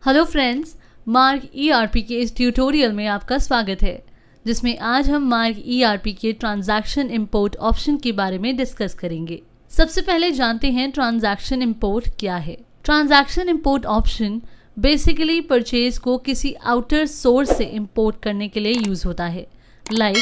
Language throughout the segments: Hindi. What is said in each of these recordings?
हेलो फ्रेंड्स, मार्क ईआरपी के इस ट्यूटोरियल में आपका स्वागत है, जिसमें आज हम मार्क ईआरपी के ट्रांजैक्शन इंपोर्ट ऑप्शन के बारे में डिस्कस करेंगे। सबसे पहले जानते हैं ट्रांजैक्शन इंपोर्ट क्या है। Transaction import option basically purchase को किसी आउटर सोर्स से इंपोर्ट करने के लिए यूज होता है, like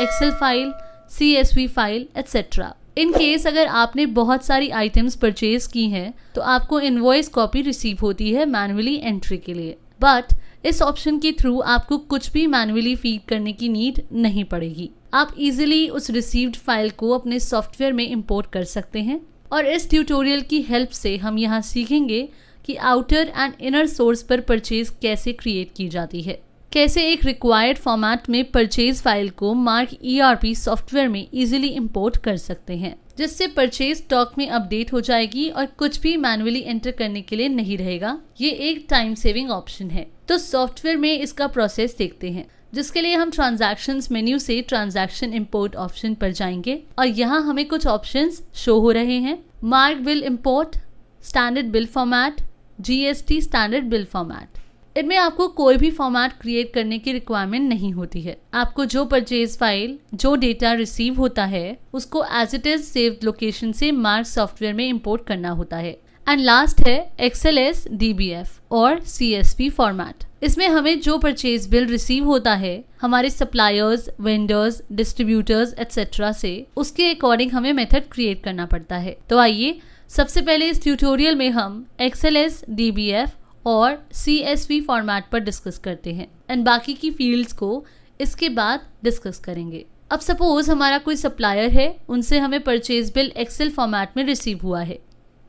excel file, CSV file etcetera. In case अगर आपने बहुत सारी आइटम्स परचेज की हैं तो आपको इनवॉइस कॉपी रिसीव होती है मैन्युअली एंट्री के लिए, बट इस ऑप्शन के थ्रू आपको कुछ भी मैन्युअली फीड करने की नीड नहीं पड़ेगी। आप इजीली उस रिसीव्ड फाइल को अपने सॉफ्टवेयर में इंपोर्ट कर सकते हैं। और इस ट्यूटोरियल की हेल्प से हम यहाँ सीखेंगे कि आउटर एंड इनर सोर्स पर परचेज कैसे क्रिएट की जाती है, कैसे एक रिक्वायर्ड फॉर्मेट में परचेज फाइल को मार्क ईआरपी सॉफ्टवेयर में इजीली इंपोर्ट कर सकते हैं, जिससे परचेज स्टॉक में अपडेट हो जाएगी और कुछ भी मैन्युअली एंटर करने के लिए नहीं रहेगा। ये एक टाइम सेविंग ऑप्शन है। तो सॉफ्टवेयर में इसका प्रोसेस देखते हैं, जिसके लिए हम ट्रांजैक्शंस मेन्यू से ट्रांजैक्शन इंपोर्ट ऑप्शन पर जाएंगे और यहाँ हमें कुछ ऑप्शंस शो हो रहे हैं। Mark bill import, standard bill format, GST standard bill format. इनमें आपको कोई भी फॉर्मेट क्रिएट करने की रिक्वायरमेंट नहीं होती है। आपको जो परचेज फाइल, जो डेटा रिसीव होता है, उसको as it is saved location से मार्क सॉफ्टवेयर में इंपोर्ट करना होता है। एंड लास्ट है XLS, DBF और CSV फॉर्मेट। इसमें हमें जो परचेज बिल रिसीव होता है हमारे सप्लायर्स, वेंडर्स, डिस्ट्रीब्यूटर्स एट्सेट्रा से, उसके अकॉर्डिंग हमें मेथड क्रिएट करना पड़ता है। तो आइए सबसे पहले इस ट्यूटोरियल में हम XLS, DBF और CSV फॉर्मेट पर डिस्कस करते हैं एंड बाकी की फील्ड्स को इसके बाद डिस्कस करेंगे। अब सपोज हमारा कोई सप्लायर है, उनसे हमें परचेज बिल एक्सेल फॉर्मेट में रिसीव हुआ है,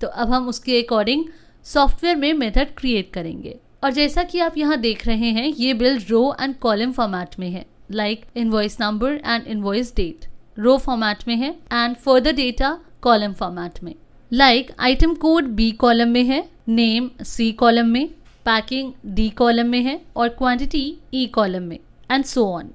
तो अब हम उसके अकॉर्डिंग सॉफ्टवेयर में मेथड क्रिएट करेंगे। और जैसा कि आप यहाँ देख रहे हैं, ये bill row and column format में है, like invoice number and invoice date row format में है and further data column format में, like item code B column में है, नेम C कॉलम में, पैकिंग D कॉलम में है और क्वांटिटी E कॉलम में एंड सो ऑन।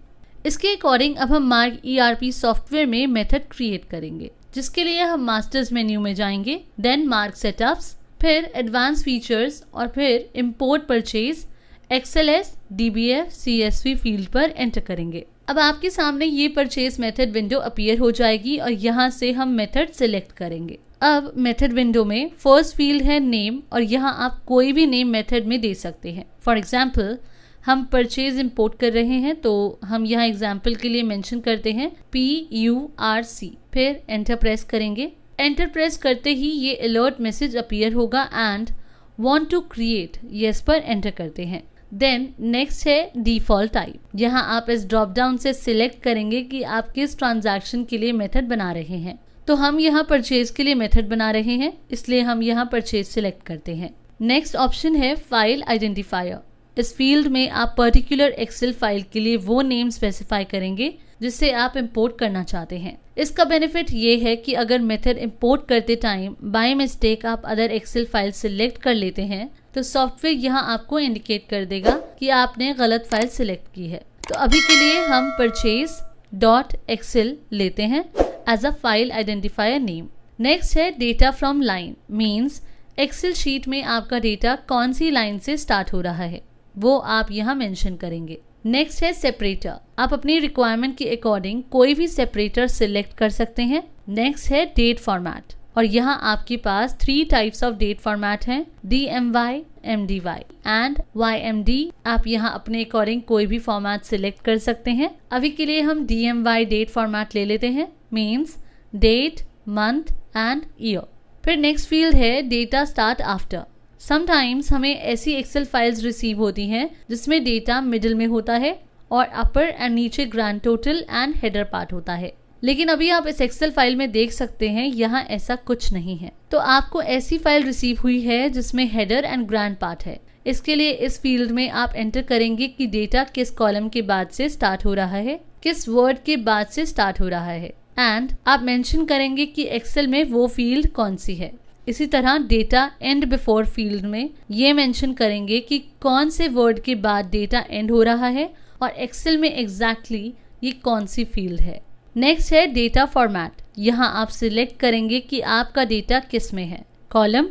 इसके अकॉर्डिंग अब हम मार्क ईआरपी सॉफ्टवेयर में मेथड क्रिएट करेंगे, जिसके लिए हम मास्टर्स मेन्यू में जाएंगे, देन मार्क सेटअप्स, फिर एडवांस फीचर्स और फिर import purchase XLS, DBF, CSV field पर एंटर करेंगे। अब आपके सामने ये परचेज मेथड विंडो अपीयर हो जाएगी और यहाँ से हम मेथड सिलेक्ट करेंगे। अब मेथड विंडो में फर्स्ट फील्ड है नेम और यहाँ आप कोई भी नेम मेथड में दे सकते हैं। फॉर एग्जांपल हम परचेज इंपोर्ट कर रहे हैं तो हम यहाँ एग्जांपल के लिए मेंशन करते हैं PURC, फिर एंटर प्रेस करेंगे। एंटर प्रेस करते ही ये अलर्ट मैसेज अपीयर होगा and want to create yes पर एंटर करते हैं। देन नेक्स्ट है डिफॉल्ट टाइप। यहाँ आप इस ड्रॉप डाउन से सिलेक्ट करेंगे कि आप किस ट्रांजैक्शन के लिए मेथड बना रहे हैं। तो हम यहाँ परचेज के लिए मेथड बना रहे हैं, इसलिए हम यहाँ परचेज सिलेक्ट करते हैं। नेक्स्ट ऑप्शन है फाइल आइडेंटिफायर। इस फील्ड में आप पर्टिकुलर एक्सेल फाइल के लिए वो नेम स्पेसिफाई करेंगे जिससे आप इंपोर्ट करना चाहते हैं। इसका बेनिफिट ये है कि अगर मेथड इंपोर्ट करते टाइम बाय मिस्टेक आप अदर एक्सेल फाइल सिलेक्ट कर लेते हैं तो सॉफ्टवेयर यहाँ आपको इंडिकेट कर देगा कि आपने गलत फाइल सिलेक्ट की है। तो अभी के लिए हम purchase.excel लेते हैं as a file identifier name. Next है data from line, means Excel sheet में आपका डेटा कौन सी लाइन से स्टार्ट हो रहा है वो आप यहाँ मेंशन करेंगे। नेक्स्ट है सेपरेटर। आप अपनी रिक्वायरमेंट के अकॉर्डिंग कोई भी सेपरेटर सिलेक्ट कर सकते हैं। नेक्स्ट है डेट फॉर्मेट और यहाँ आपके पास 3 टाइप्स ऑफ डेट फॉर्मेट हैं, DMY, MDY एंड YMD। आप यहाँ अपने अकॉर्डिंग कोई भी फॉर्मेट सिलेक्ट कर सकते हैं। अभी के लिए हम DMY डेट फॉर्मेट ले लेते हैं, means date, month and year. फिर नेक्स्ट फील्ड है डेटा स्टार्ट आफ्टर। समटाइम्स हमें ऐसी एक्सेल फाइल्स रिसीव होती हैं जिसमें डेटा मिडिल में होता है और अपर एंड नीचे grand total and header part होता है, लेकिन अभी आप इस एक्सेल फाइल में देख सकते हैं यहाँ ऐसा कुछ नहीं है। तो आपको ऐसी फाइल रिसीव हुई है जिसमें हेडर एंड ग्रैंड पार्ट है। इसके लिए इस फील्ड में आप एंटर करेंगे कि डेटा किस कॉलम के बाद से स्टार्ट हो रहा है, किस वर्ड के बाद से स्टार्ट हो रहा है एंड आप मेंशन करेंगे कि एक्सेल में वो फील्ड कौन सी है। इसी तरह डेटा एंड बिफोर फील्ड में ये मेंशन करेंगे कि कौन से वर्ड के बाद डेटा एंड हो रहा है और एक्सेल में एग्जैक्टली ये कौन सी फील्ड है। नेक्स्ट है डेटा फॉर्मेट। यहाँ आप सिलेक्ट करेंगे कि आपका डेटा किस में है, कॉलम,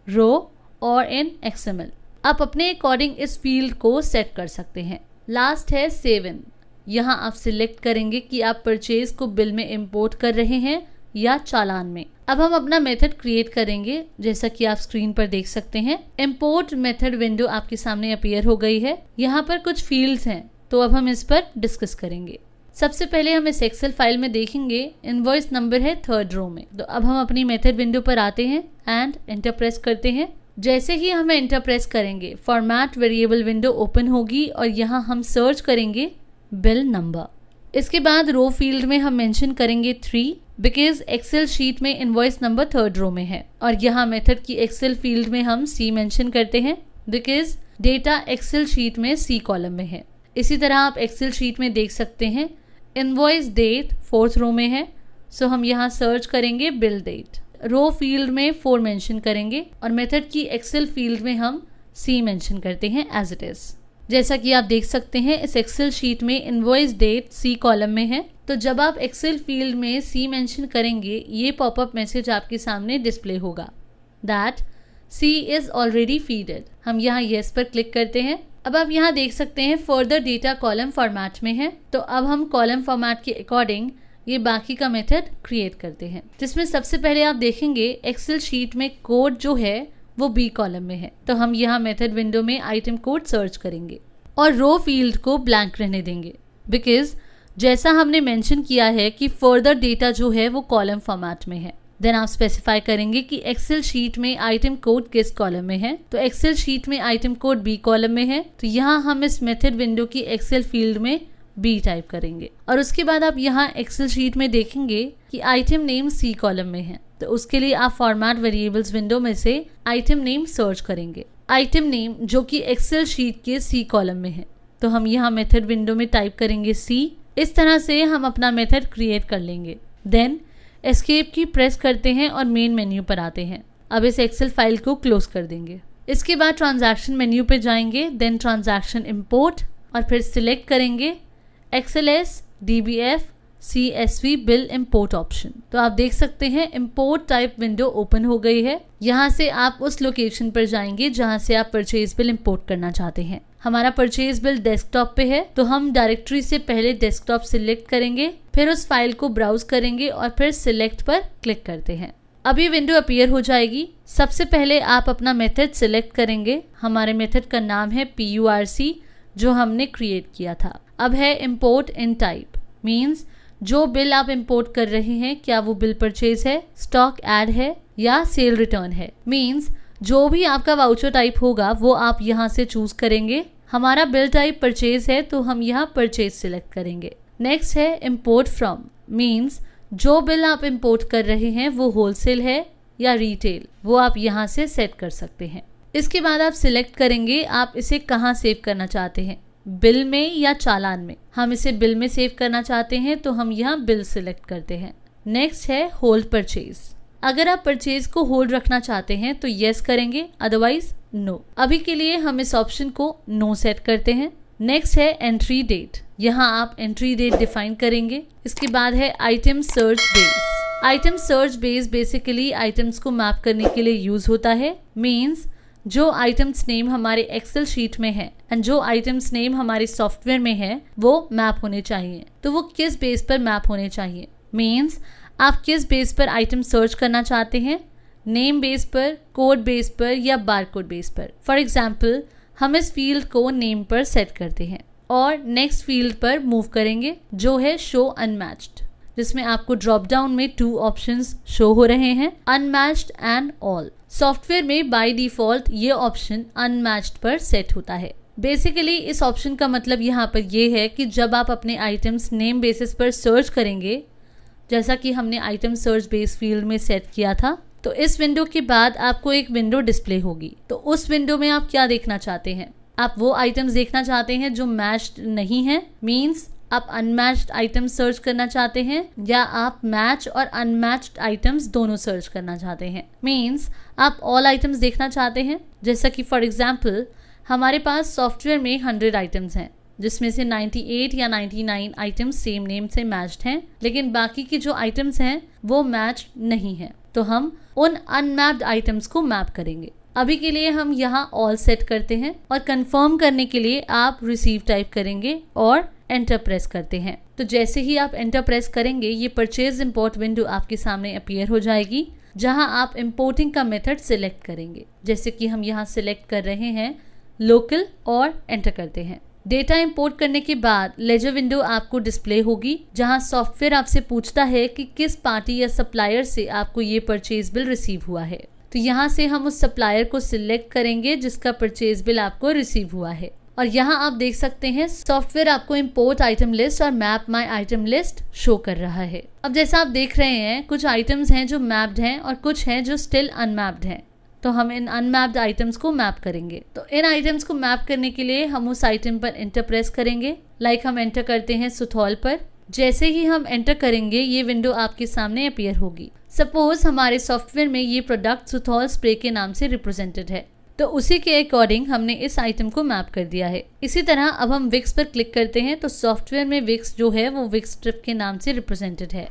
रो और इन XML। आप अपने अकॉर्डिंग इस फील्ड को सेट कर सकते हैं। लास्ट है सेव इन। यहाँ आप सिलेक्ट करेंगे कि आप परचेज को बिल में इंपोर्ट कर रहे हैं या चालान में। अब हम अपना मेथड क्रिएट करेंगे, जैसा कि आप स्क्रीन पर देख सकते हैं। इंपोर्ट मेथड विंडो आपके सामने अपीयर हो गई है। यहाँ पर कुछ फील्ड्स हैं, तो अब हम इस पर डिस्कस करेंगे। सबसे पहले हम इस एक्सेल फाइल में देखेंगे इनवॉइस नंबर है 3rd रो में। तो अब हम अपनी मेथड विंडो पर आते हैं एंड एंटर प्रेस करते हैं। जैसे ही हम एंटर प्रेस करेंगे फॉर्मेट वेरिएबल विंडो ओपन होगी और यहाँ हम सर्च करेंगे बिल नंबर। इसके बाद रो फील्ड में हम मेंशन करेंगे 3 बिकॉज एक्सेल शीट में इनवॉइस नंबर 3rd रो में है, और यहाँ मेथड की एक्सेल फील्ड में हम C मेंशन करते हैं बिकॉज डेटा एक्सेल शीट में C कॉलम में है। इसी तरह आप एक्सेल शीट में देख सकते हैं इनवॉइस डेट 4th रो में है, सो हम यहाँ सर्च करेंगे बिल डेट। रो फील्ड में 4 मेंशन करेंगे और मेथड की एक्सेल फील्ड में हम C मेंशन करते हैं एज इट इज। जैसा कि आप देख सकते हैं इस एक्सेल शीट में इनवॉइस डेट C कॉलम में है। तो जब आप एक्सेल फील्ड में C मेंशन करेंगे ये पॉपअप मैसेज आपके सामने डिस्प्ले होगा that C is already feeded. हम यहाँ येस पर क्लिक करते हैं। अब आप यहाँ देख सकते हैं फर्दर डेटा कॉलम फॉर्मेट में है। तो अब हम कॉलम फॉर्मेट के अकॉर्डिंग ये बाकी का मेथड क्रिएट करते हैं, जिसमें सबसे पहले आप देखेंगे एक्सेल शीट में कोड जो है वो B कॉलम में है। तो हम यहाँ मेथड विंडो में आइटम कोड सर्च करेंगे और रो फील्ड को ब्लैंक रहने देंगे बिकॉज जैसा हमने मेंशन किया है कि फर्दर डेटा जो है वो कॉलम फॉर्मेट में है। देन आप स्पेसिफाई करेंगे कि एक्सेल शीट में आइटम कोड किस कॉलम में है। तो एक्सेल शीट में आइटम कोड B कॉलम में है, तो यहाँ हम इस मेथड विंडो की एक्सेल फील्ड में B टाइप करेंगे और उसके बाद आप यहाँ एक्सेल शीट में देखेंगे कि आइटम नेम C कॉलम में है। तो उसके लिए आप फॉर्मेट वेरिएबल्स विंडो में से आइटम नेम सर्च करेंगे, आइटम नेम जो कि एक्सेल शीट के C कॉलम में है। तो हम यहाँ मेथड विंडो में टाइप करेंगे C। इस तरह से हम अपना मेथड क्रिएट कर लेंगे। देन एस्केप की प्रेस करते हैं और मेन मेन्यू पर आते हैं। अब इस एक्सेल फाइल को क्लोज कर देंगे। इसके बाद ट्रांजैक्शन मेन्यू पे जाएंगे, देन ट्रांजैक्शन इंपोर्ट और फिर सिलेक्ट करेंगे XLS DBF CSV bill import option. तो आप देख सकते हैं इंपोर्ट टाइप विंडो ओपन हो गई है। यहाँ से आप उस लोकेशन पर जाएंगे जहाँ से आप परचेज बिल इंपोर्ट करना चाहते हैं। हमारा परचेज बिल डेस्कटॉप पे है, तो हम डायरेक्टरी से पहले डेस्कटॉप सिलेक्ट करेंगे, फिर उस फाइल को ब्राउज करेंगे और फिर सिलेक्ट पर क्लिक करते हैं। अब ये विंडो अपीयर हो जाएगी। सबसे पहले आप अपना मेथड सिलेक्ट करेंगे। हमारे मेथड का नाम है PURC जो हमने क्रिएट किया था। अब है इम्पोर्ट इन टाइप, मीन्स जो बिल आप इंपोर्ट कर रहे हैं क्या वो बिल परचेज है, स्टॉक ऐड है या सेल रिटर्न है। मीन्स जो भी आपका वाउचर टाइप होगा वो आप यहाँ से चूज करेंगे। हमारा बिल टाइप परचेज है तो हम यहाँ परचेज सिलेक्ट करेंगे। नेक्स्ट है इम्पोर्ट फ्रॉम, मीन्स जो बिल आप इंपोर्ट कर रहे हैं वो होलसेल है या रिटेल, वो आप यहाँ से सेट कर सकते हैं। इसके बाद आप सिलेक्ट करेंगे आप इसे कहाँ सेव करना चाहते हैं, बिल में या चालान में। हम इसे बिल में सेव करना चाहते हैं तो हम यहाँ बिल सिलेक्ट करते हैं। नेक्स्ट है होल्ड परचेज। अगर आप परचेज को होल्ड रखना चाहते हैं तो यस करेंगे, अदरवाइज नो। अभी के लिए हम इस ऑप्शन को नो सेट करते हैं। नेक्स्ट है एंट्री डेट। यहाँ आप एंट्री डेट डिफाइन करेंगे। इसके बाद है item search base. Item search base basically items को मैप करने के लिए यूज होता है। मीन्स जो आइटम्स नेम हमारे एक्सेल शीट में है एंड जो आइटम्स नेम हमारे सॉफ्टवेयर में है वो मैप होने चाहिए। तो वो किस बेस पर मैप होने चाहिए, मीन्स आप किस बेस पर आइटम सर्च करना चाहते हैं, नेम बेस पर, कोड बेस पर या बारकोड बेस पर। फॉर एग्जाम्पल हम इस फील्ड को नेम पर सेट करते हैं और नेक्स्ट फील्ड पर मूव करेंगे जो है शो अनमैच्ड, जिसमें आपको ड्रॉप डाउन में 2 ऑप्शंस शो हो रहे हैं, अनमैच्ड एंड ऑल। सॉफ्टवेयर में बाय डिफॉल्ट ये ऑप्शन अनमैच्ड पर सेट होता है। बेसिकली इस ऑप्शन का मतलब यहाँ पर ये है कि जब आप अपने आइटम्स नेम बेसिस पर सर्च करेंगे, जैसा कि हमने आइटम सर्च बेस फील्ड में सेट किया था, तो इस विंडो के बाद आपको एक विंडो डिस्प्ले होगी। तो उस विंडो में आप क्या देखना चाहते हैं, आप वो आइटम्स देखना चाहते हैं जो मैच्ड नहीं है, मीन्स आप अनमैच्ड आइटम्स सर्च करना चाहते हैं, या आप मैच और अनमैच्ड आइटम्स दोनों सर्च करना चाहते हैं, मीन्स आप ऑल आइटम्स देखना चाहते हैं। जैसा कि फॉर एग्जाम्पल हमारे पास सॉफ्टवेयर में 100 आइटम्स हैं, जिसमें से 98 या 99 आइटम्स सेम नेम से मैच्ड हैं, लेकिन बाकी की जो आइटम्स हैं वो मैच नहीं है। तो हम उन अनमैप्ड आइटम्स को मैप करेंगे। अभी के लिए हम यहाँ ऑल सेट करते हैं और कंफर्म करने के लिए आप रिसीव टाइप करेंगे और एंटर प्रेस करते हैं। तो जैसे ही आप एंटर प्रेस करेंगे ये परचेज इंपोर्ट विंडो आपके सामने अपीयर हो जाएगी, जहां आप इंपोर्टिंग का मेथड सिलेक्ट करेंगे। जैसे कि हम यहाँ सिलेक्ट कर रहे हैं लोकल और एंटर करते हैं। डेटा इंपोर्ट करने के बाद लेजर विंडो आपको डिस्प्ले होगी, जहां सॉफ्टवेयर आपसे पूछता है कि किस पार्टी या सप्लायर से आपको ये परचेज बिल रिसीव हुआ है। तो यहाँ से हम उस सप्लायर को सिलेक्ट करेंगे जिसका परचेज बिल आपको रिसीव हुआ है। और यहाँ आप देख सकते हैं सॉफ्टवेयर आपको इंपोर्ट आइटम लिस्ट और मैप माई आइटम लिस्ट शो कर रहा है। अब जैसा आप देख रहे हैं कुछ आइटम्स हैं जो मैप्ड हैं और कुछ हैं जो स्टिल अनमैप्ड हैं। तो हम इन अनमैप्ड आइटम्स को मैप करेंगे। तो इन आइटम्स को मैप करने के लिए हम उस आइटम पर एंटर प्रेस करेंगे। लाइक हम एंटर करते हैं सुथौल पर। जैसे ही हम एंटर करेंगे ये विंडो आपके सामने अपीयर होगी। सपोज हमारे सॉफ्टवेयर में ये प्रोडक्ट सुथौल स्प्रे के नाम से रिप्रेजेंटेड है, तो उसी के अकॉर्डिंग हमने इस आइटम को मैप कर दिया है। इसी तरह अब हम विक्स पर क्लिक करते हैं तो सॉफ्टवेयर में विक्स जो है वो विक्स स्ट्रिप के नाम से रिप्रेजेंटेड है।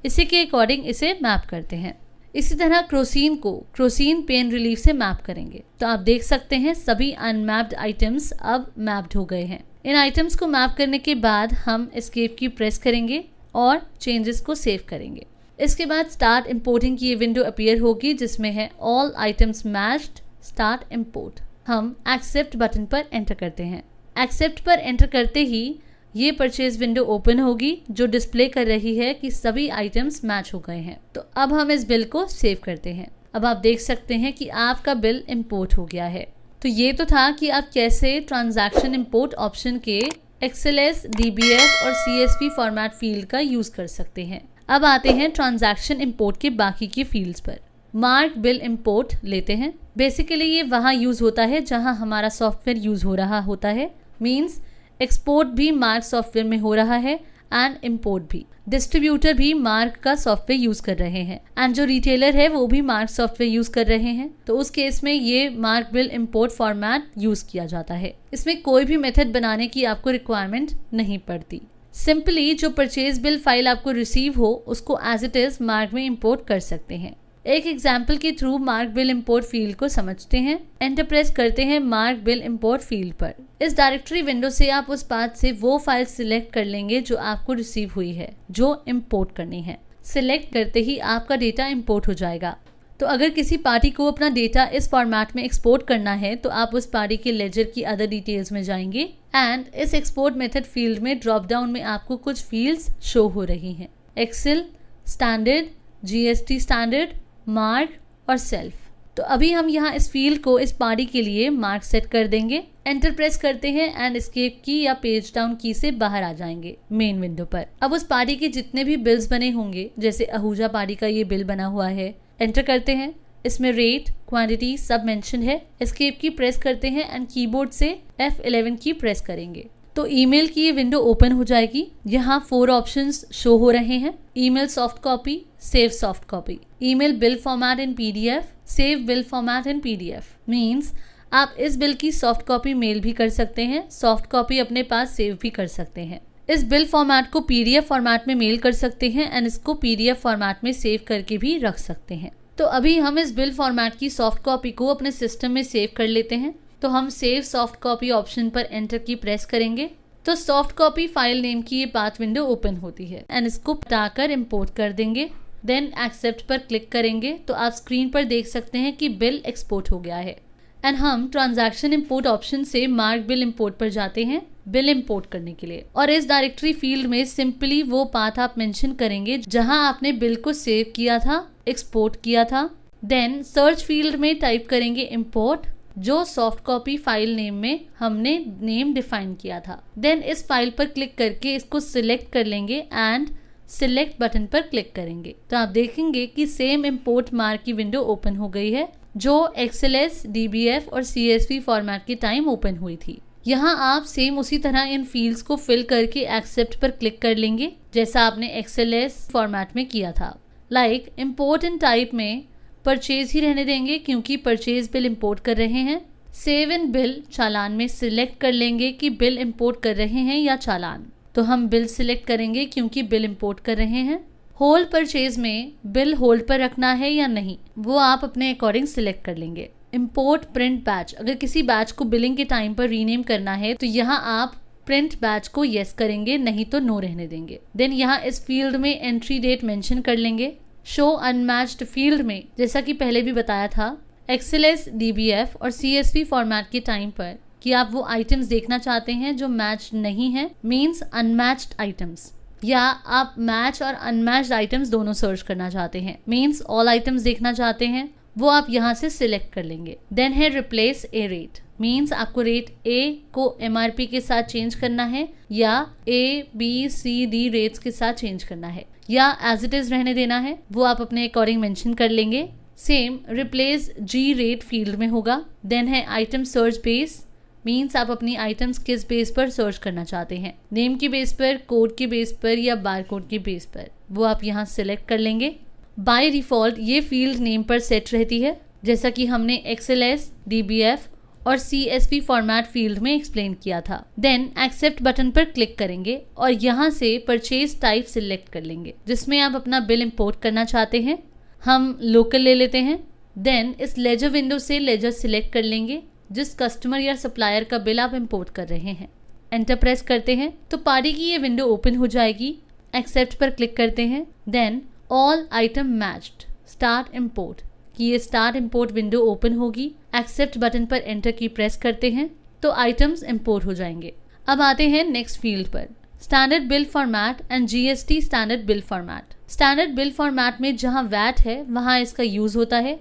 इसी के अकॉर्डिंग इसे मैप करते हैं। इसी तरह क्रोसीन को क्रोसीन पेन रिलीफ से मैप करेंगे। तो आप देख सकते हैं सभी अनमैप्ड आइटम्स अब मैप्ड हो गए हैं। इन आइटम्स को मैप करने के बाद हम एस्केप की प्रेस करेंगे और चेंजेस को सेव करेंगे। इसके बाद स्टार्ट इंपोर्टिंग की ये विंडो अपीयर होगी जिसमें है all items matched start import. हम एक्सेप्ट बटन पर एंटर करते हैं। एक्सेप्ट पर एंटर करते ही ये परचेज विंडो ओपन होगी जो डिस्प्ले कर रही है कि सभी आइटम्स मैच हो गए हैं। तो अब हम इस बिल को सेव करते हैं। अब आप देख सकते हैं कि आपका बिल इंपोर्ट हो गया है। तो ये तो था कि आप कैसे ट्रांजैक्शन इंपोर्ट ऑप्शन के XLS, DBF और CSV फॉर्मेट फील्ड का यूज कर सकते हैं। अब आते हैं ट्रांजैक्शन इंपोर्ट के बाकी के फील्ड्स पर। मार्क बिल इंपोर्ट लेते हैं। बेसिकली ये वहाँ यूज होता है जहाँ हमारा सॉफ्टवेयर यूज हो रहा होता है। मीन्स एक्सपोर्ट भी मार्क सॉफ्टवेयर में हो रहा है एंड इंपोर्ट भी। डिस्ट्रीब्यूटर भी मार्क का सॉफ्टवेयर यूज कर रहे हैं एंड जो रिटेलर है वो भी मार्क सॉफ्टवेयर यूज कर रहे हैं। तो उस केस में ये mark bill import format use किया जाता है। इसमें कोई भी मेथड बनाने की आपको रिक्वायरमेंट नहीं पड़ती। सिंपली जो परचेज बिल फाइल आपको रिसीव हो उसको एज इट इज मार्क में इंपोर्ट कर सकते हैं। एक एग्जाम्पल के through mark bill import field को समझते हैं। एंटर प्रेस करते हैं मार्क बिल इंपोर्ट फील्ड पर। इस डायरेक्टरी विंडो से आप उस पाथ से वो फाइल सिलेक्ट कर लेंगे जो आपको रिसीव हुई है, जो इंपोर्ट करनी है। सिलेक्ट करते ही आपका डेटा इंपोर्ट हो जाएगा। तो अगर किसी पार्टी को अपना डेटा इस फॉर्मेट में एक्सपोर्ट करना है तो आप उस पार्टी के लेजर की अदर डिटेल्स में जाएंगे एंड इस एक्सपोर्ट मेथड फील्ड में ड्रॉप डाउन में आपको कुछ फील्ड्स शो हो रही हैं। Excel, standard, GST standard, mark और सेल्फ। तो अभी हम यहाँ इस फील्ड को इस पार्टी के लिए मार्क सेट कर देंगे। एंटर प्रेस करते हैं एंड एस्केप की या पेज डाउन की से बाहर आ जाएंगे मेन विंडो पर। अब उस पार्टी के जितने भी बिल्स बने होंगे, जैसे आहूजा पार्टी का ये बिल बना हुआ है, एंटर करते हैं। इसमें रेट, क्वांटिटी सब मेंशन है। एस्केप की प्रेस करते हैं एंड कीबोर्ड से F11 की प्रेस करेंगे तो ईमेल की ये विंडो ओपन हो जाएगी। यहाँ 4 ऑप्शंस शो हो रहे हैं। Email soft copy, save soft copy, email bill format in PDF, save bill format in PDF। Means आप इस बिल की सॉफ्ट कॉपी मेल भी कर सकते हैं, सॉफ्ट कॉपी अपने पास सेव भी कर सकते हैं। इस बिल फॉर्मेट को PDF फॉर्मेट में मेल कर सकते हैं एंड इसको PDF फॉर्मेट में सेव करके भी रख सकते हैं। तो अभी हम इस बिल फॉर्मेट की सॉफ्ट कॉपी को अपने सिस्टम में सेव कर लेते हैं। तो हम सेव सॉफ्ट कॉपी ऑप्शन पर एंटर की प्रेस करेंगे तो सॉफ्ट कॉपी फाइल नेम की ये पाथ विंडो ओपन होती है एंड इसको हटाकर इंपोर्ट कर देंगे। देन एक्सेप्ट पर क्लिक करेंगे तो आप स्क्रीन पर देख सकते हैं कि बिल एक्सपोर्ट हो गया है। एंड हम ट्रांजैक्शन इंपोर्ट ऑप्शन से मार्क बिल इंपोर्ट पर जाते हैं बिल इंपोर्ट करने के लिए। और इस डायरेक्टरी फील्ड में सिंपली वो पाथ आप मेंशन करेंगे जहां आपने बिल को सेव किया था, एक्सपोर्ट किया था। देन सर्च फील्ड में टाइप करेंगे इंपोर्ट, जो सॉफ्ट कॉपी फाइल नेम में हमने नेम डिफाइन किया था। देन इस फाइल पर क्लिक करके इसको सिलेक्ट कर लेंगे एंड सिलेक्ट बटन पर क्लिक करेंगे तो आप देखेंगे कि सेम इंपोर्ट मार्क की विंडो ओपन हो गई है जो XLS, DBF और CSV फॉर्मेट के टाइम ओपन हुई थी। यहाँ आप सेम उसी तरह इन फील्ड्स को फिल करके एक्सेप्ट पर क्लिक कर लेंगे जैसा आपने XLS फॉर्मेट में किया था। लाइक इंपोर्ट इन टाइप में परचेज ही रहने देंगे क्योंकि परचेज बिल इंपोर्ट कर रहे हैं। सेव इन बिल चालान में सिलेक्ट कर लेंगे कि बिल इंपोर्ट कर रहे हैं या चालान। तो हम बिल सिलेक्ट करेंगे क्योंकि बिल इंपोर्ट कर रहे हैं। होल्ड परचेज में बिल होल्ड पर रखना है या नहीं वो आप अपने अकॉर्डिंग सिलेक्ट कर लेंगे। इम्पोर्ट प्रिंट बैच, अगर किसी बैच को बिलिंग के टाइम पर रीनेम करना है तो यहाँ आप प्रिंट बैच को येस करेंगे, नहीं तो नो रहने देंगे। देन यहाँ इस फील्ड में एंट्री डेट मेंशन कर लेंगे। शो अनमैच्ड फील्ड में, जैसा कि पहले भी बताया था, XLS, DBF और CSV फॉर्मेट के टाइम पर कि आप वो आइटम्स देखना चाहते हैं जो मैच नहीं है, मीन्स अनमैच्ड आइटम्स, या आप मैच और अनमैच्ड आइटम्स दोनों सर्च करना चाहते हैं, मीन्स ऑल आइटम्स देखना चाहते हैं, वो आप यहाँ से सिलेक्ट कर लेंगे। देन है रिप्लेस ए रेट, मीन्स आपको रेट A को MRP के साथ चेंज करना है या A, B, C, D rates के साथ चेंज करना है, या एज इट इज रहने देना है, वो आप अपने अकॉर्डिंग मेंशन कर लेंगे। Same replace G rate field में होगा। देन है आइटम सर्च बेस, मीन्स आप अपनी आइटम्स किस बेस पर सर्च करना चाहते हैं, नेम की बेस पर, कोड की बेस पर या बार कोड की बेस पर, वो आप यहाँ सिलेक्ट कर लेंगे। बाय डिफ़ॉल्ट ये फील्ड नेम पर सेट रहती है, जैसा कि हमने XLS, DBF और CSV फॉर्मेट फील्ड में एक्सप्लेन किया था। देन एक्सेप्ट बटन पर क्लिक करेंगे और यहाँ से परचेज टाइप सिलेक्ट कर लेंगे, जिसमें आप अपना बिल इंपोर्ट करना चाहते हैं। हम लोकल ले लेते हैं। देन इस लेजर विंडो से लेजर सिलेक्ट कर लेंगे जिस कस्टमर या सप्लायर का बिल आप इंपोर्ट कर रहे हैं। एंटर प्रेस करते हैं तो पारी की ये विंडो ओपन हो जाएगी। एक्सेप्ट पर क्लिक करते हैं। Then all item matched, start import कि ये स्टार्ट इंपोर्ट विंडो ओपन होगी। एक्सेप्ट बटन पर एंटर की प्रेस करते हैं तो आइटम्स इंपोर्ट हो जाएंगे। अब आते हैं नेक्स्ट फील्ड पर, standard bill format and GST standard bill format. Standard bill format में जहां वैट है वहां इसका यूज होता है,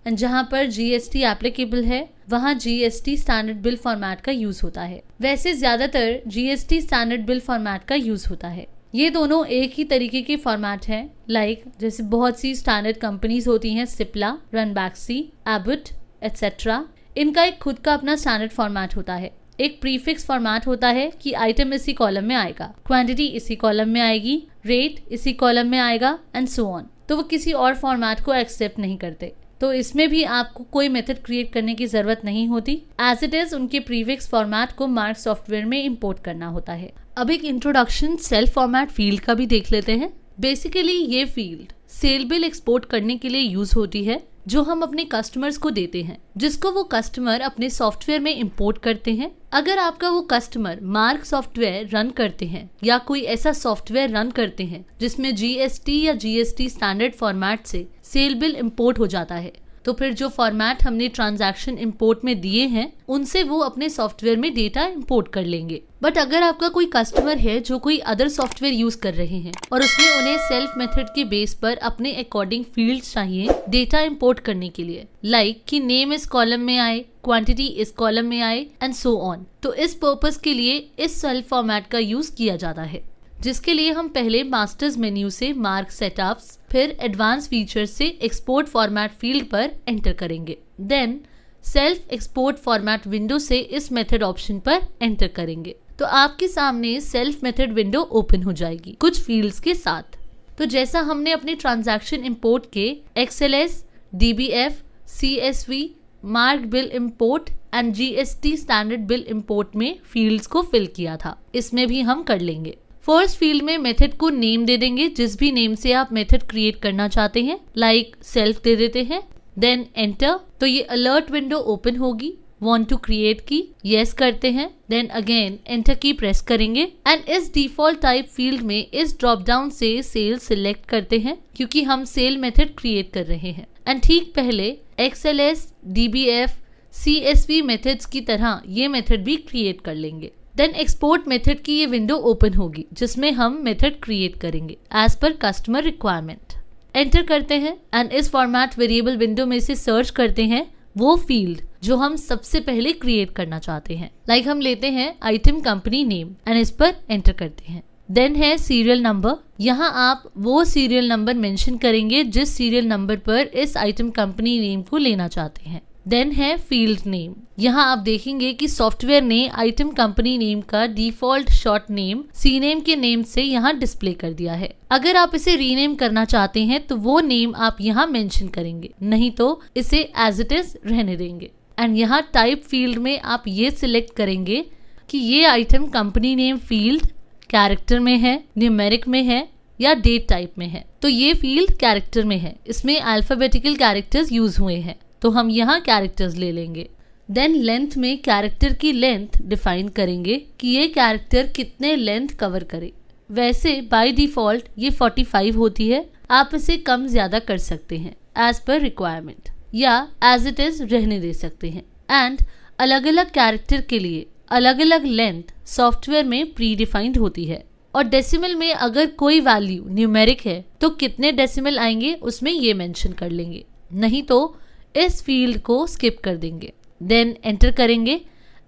एंड जहां पर GST एप्लीकेबल है वहां GST स्टैंडर्ड बिल फॉर्मेट का यूज होता है। वैसे ज्यादातर GST स्टैंडर्ड बिल फॉर्मेट का यूज होता है। ये दोनों एक ही तरीके के फॉर्मेट हैं, लाइक जैसे बहुत सी स्टैंडर्ड कंपनीज होती हैं, सिप्ला, रनबैक्सी, एबट एटसेट्रा। इनका एक खुद का अपना स्टैंडर्ड फॉर्मेट होता है। एक प्रीफिक्स फॉर्मेट होता है कि आइटम इसी कॉलम में आएगा, क्वांटिटी इसी कॉलम में आएगी, रेट इसी कॉलम में आएगा एंड सो ऑन। तो वो किसी और फॉर्मेट को एक्सेप्ट नहीं करते। तो इसमें भी आपको कोई मेथड क्रिएट करने की जरूरत नहीं होती। एज इट इज उनके प्रीफिक्स फॉर्मेट को मार्क सॉफ्टवेयर में इंपोर्ट करना होता है। अब एक इंट्रोडक्शन सेल्फ फॉर्मेट फील्ड का भी देख लेते हैं। बेसिकली ये फील्ड सेल बिल एक्सपोर्ट करने के लिए यूज होती है, जो हम अपने कस्टमर्स को देते हैं, जिसको वो कस्टमर अपने सॉफ्टवेयर में इंपोर्ट करते हैं। अगर आपका वो कस्टमर मार्क सॉफ्टवेयर रन करते हैं या कोई ऐसा सॉफ्टवेयर रन करते हैं जिसमें GST या GST स्टैंडर्ड फॉर्मेट से सेल बिल इंपोर्ट हो जाता है, तो फिर जो फॉर्मेट हमने ट्रांजैक्शन इंपोर्ट में दिए हैं उनसे वो अपने सॉफ्टवेयर में डेटा इंपोर्ट कर लेंगे। बट अगर आपका कोई कस्टमर है जो कोई अदर सॉफ्टवेयर यूज कर रहे हैं और उसमें उन्हें सेल्फ मेथड के बेस पर अपने अकॉर्डिंग फील्ड्स चाहिए डेटा इंपोर्ट करने के लिए, लाइक कि नेम इस कॉलम में आए, क्वांटिटी इस कॉलम में आए एंड सो ऑन, तो इस पर्पस के लिए इस सेल्फ फॉर्मेट का यूज किया जाता है, जिसके लिए हम पहले मास्टर्स मेन्यू से मार्क सेटअप्स, फिर एडवांस फीचर्स से एक्सपोर्ट फॉर्मेट फील्ड पर एंटर करेंगे। Then self export format window से इस मेथड ऑप्शन पर एंटर करेंगे तो आपके सामने सेल्फ मेथड विंडो ओपन हो जाएगी कुछ फील्ड्स के साथ। तो जैसा हमने अपने ट्रांजैक्शन इंपोर्ट के XLS, DBF, CSV, mark bill import and GST standard bill import में फील्ड्स को फिल किया था, इसमें भी हम कर लेंगे। फर्स्ट फील्ड में मेथड को नेम दे देंगे, जिस भी नेम से आप मेथड क्रिएट करना चाहते हैं, लाइक सेल्फ दे देते हैं। देन एंटर, तो ये अलर्ट विंडो ओपन होगी। वांट टू क्रिएट की यस करते हैं। देन अगेन एंटर की प्रेस करेंगे एंड इस डिफॉल्ट टाइप फील्ड में इस ड्रॉप डाउन से सेल सिलेक्ट करते हैं, क्योंकि हम सेल मेथड क्रिएट कर रहे हैं। एंड ठीक पहले XLS, DBF, CSV मेथड्स की तरह ये मेथड भी क्रिएट कर लेंगे। देन एक्सपोर्ट मेथड की ये विंडो ओपन होगी, जिसमें हम मेथड क्रिएट करेंगे as per customer requirement. Enter करते हैं एंड इस फॉर्मेट वेरिएबल विंडो में से सर्च करते हैं वो फील्ड जो हम सबसे पहले क्रिएट करना चाहते हैं। लाइक हम लेते हैं आइटम कंपनी नेम एंड इस पर एंटर करते हैं। देन है सीरियल नंबर, यहाँ आप वो सीरियल नंबर मेंशन करेंगे जिस सीरियल नंबर पर इस आइटम कंपनी नेम को लेना चाहते हैं। देन है फील्ड नेम, यहाँ आप देखेंगे कि सॉफ्टवेयर ने आइटम कंपनी नेम का डिफॉल्ट शॉर्ट नेम सीनेम के नेम से यहाँ डिस्प्ले कर दिया है। अगर आप इसे रीनेम करना चाहते हैं तो वो नेम आप यहाँ मेंशन करेंगे, नहीं तो इसे एज इट इज रहने देंगे। एंड यहाँ टाइप फील्ड में आप ये सिलेक्ट करेंगे कि ये item company name field character में है, न्यूमेरिक में है या डेट टाइप में है। तो ये फील्ड कैरेक्टर में है, इसमें अल्फाबेटिकल कैरेक्टर्स यूज हुए हैं, तो हम यहाँ कैरेक्टर्स ले लेंगे। देन लेंथ में कैरेक्टर की लेंथ डिफाइन करेंगे कि ये कैरेक्टर कितने लेंथ कवर करे। वैसे बाय डिफॉल्ट ये 45 होती है, आप इसे कम ज्यादा कर सकते हैं एज पर रिक्वायरमेंट, या एज इट इज रहने दे सकते हैं। एंड अलग अलग कैरेक्टर के लिए अलग अलग लेंथ सॉफ्टवेयर में प्री डिफाइंड होती है। और डेसिमल में अगर कोई वैल्यू न्यूमेरिक है तो कितने डेसिमल आएंगे उसमें ये मेंशन कर लेंगे, नहीं तो इस फील्ड को स्किप कर देंगे। देन एंटर करेंगे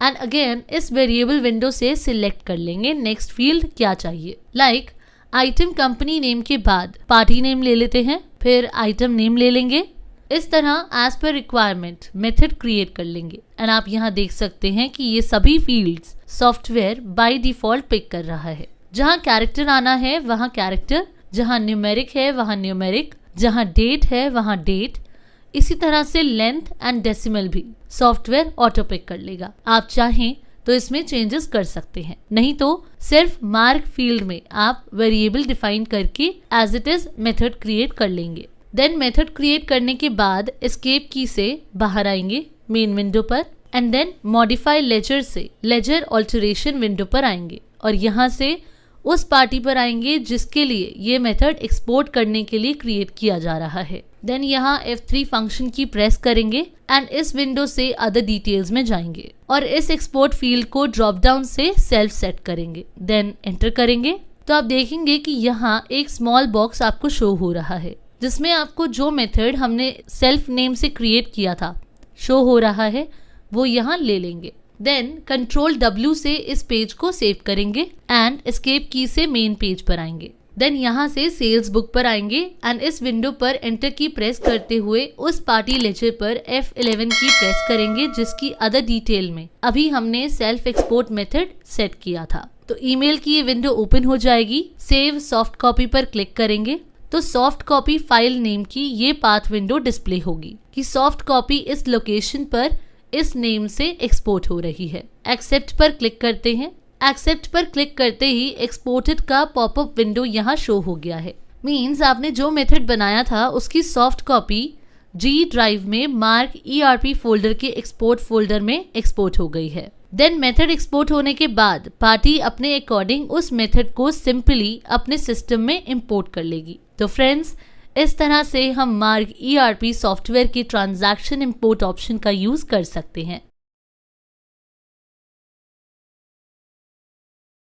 एंड अगेन इस वेरिएबल विंडो से सिलेक्ट कर लेंगे नेक्स्ट फील्ड क्या चाहिए। लाइक आइटम कंपनी नेम के बाद पार्टी नेम ले लेते हैं, फिर आइटम नेम ले लेंगे। इस तरह as per requirement method create कर लेंगे। एंड आप यहाँ देख सकते हैं कि ये सभी fields software by default pick कर रहा है। जहाँ कैरेक्टर आना है वहाँ कैरेक्टर, जहाँ न्यूमेरिक है वहाँ न्यूमेरिक, जहाँ डेट है वहाँ डेट। इसी तरह से लेंथ एंड डेसिमल भी सॉफ्टवेयर ऑटो पिक कर लेगा। आप चाहें तो इसमें चेंजेस कर सकते हैं, नहीं तो सिर्फ मार्क फील्ड में आप वेरिएबल डिफाइन करके as it is method create कर लेंगे। देन मेथड क्रिएट करने के बाद एस्केप की से बाहर आएंगे मेन विंडो पर एंड देन मॉडिफाई लेजर से लेजर ऑल्टरेशन विंडो पर आएंगे और यहाँ से उस पार्टी पर आएंगे जिसके लिए ये मेथड एक्सपोर्ट करने के लिए क्रिएट किया जा रहा है। देन यहाँ F3 फंक्शन की प्रेस करेंगे एंड इस विंडो से अदर डिटेल्स में जाएंगे और इस एक्सपोर्ट फील्ड को ड्रॉप डाउन से सेल्फ सेट करेंगे। देन एंटर करेंगे तो आप देखेंगे कि यहाँ एक स्मॉल बॉक्स आपको शो हो रहा है जिसमें आपको जो मेथड हमने सेल्फ नेम से क्रिएट किया था शो हो रहा है, वो यहाँ ले लेंगे। देन कंट्रोल W से इस पेज को सेव करेंगे एंड एस्केप की से मेन पेज पर आएंगे। देन यहाँ से सेल्स बुक पर आएंगे एंड इस विंडो पर एंटर की प्रेस करते हुए उस पार्टी लेजर पर F11 की प्रेस करेंगे जिसकी अदर डिटेल में अभी हमने सेल्फ एक्सपोर्ट मेथड सेट किया था। तो ईमेल की ये विंडो ओपन हो जाएगी। सेव सॉफ्ट कॉपी पर क्लिक करेंगे तो सॉफ्ट कॉपी फाइल नेम की ये पाथ विंडो डिस्प्ले होगी कि सॉफ्ट कॉपी इस लोकेशन पर इस नेम से एक्सपोर्ट हो रही है। एक्सेप्ट पर क्लिक करते हैं। एक्सेप्ट पर क्लिक करते ही एक्सपोर्टेड का पॉपअप विंडो यहाँ शो हो गया है। मींस आपने जो मेथड बनाया था उसकी सॉफ्ट कॉपी G ड्राइव में मार्क ERP फोल्डर के एक्सपोर्ट फोल्डर में एक्सपोर्ट हो गई है। देन मेथड एक्सपोर्ट होने के बाद पार्टी अपने अकॉर्डिंग उस मेथड को सिंपली अपने सिस्टम में इंपोर्ट कर लेगी। तो फ्रेंड्स, इस तरह से हम मार्क ERP सॉफ्टवेयर के ट्रांजैक्शन इंपोर्ट ऑप्शन का यूज कर सकते हैं।